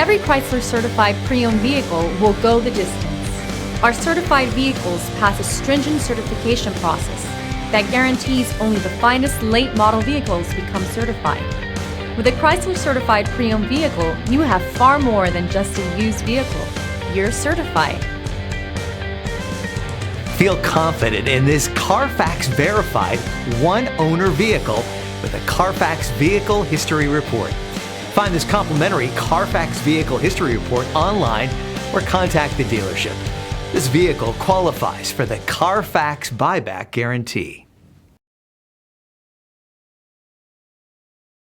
Every Chrysler certified pre-owned vehicle will go the distance. Our certified vehicles pass a stringent certification process that guarantees only the finest late model vehicles become certified. With a Chrysler certified pre-owned vehicle, you have far more than just a used vehicle. You're certified. Feel confident in this Carfax verified one-owner vehicle with a Carfax Vehicle History Report. Find this complimentary Carfax Vehicle History Report online or contact the dealership. This vehicle qualifies for the Carfax Buyback Guarantee.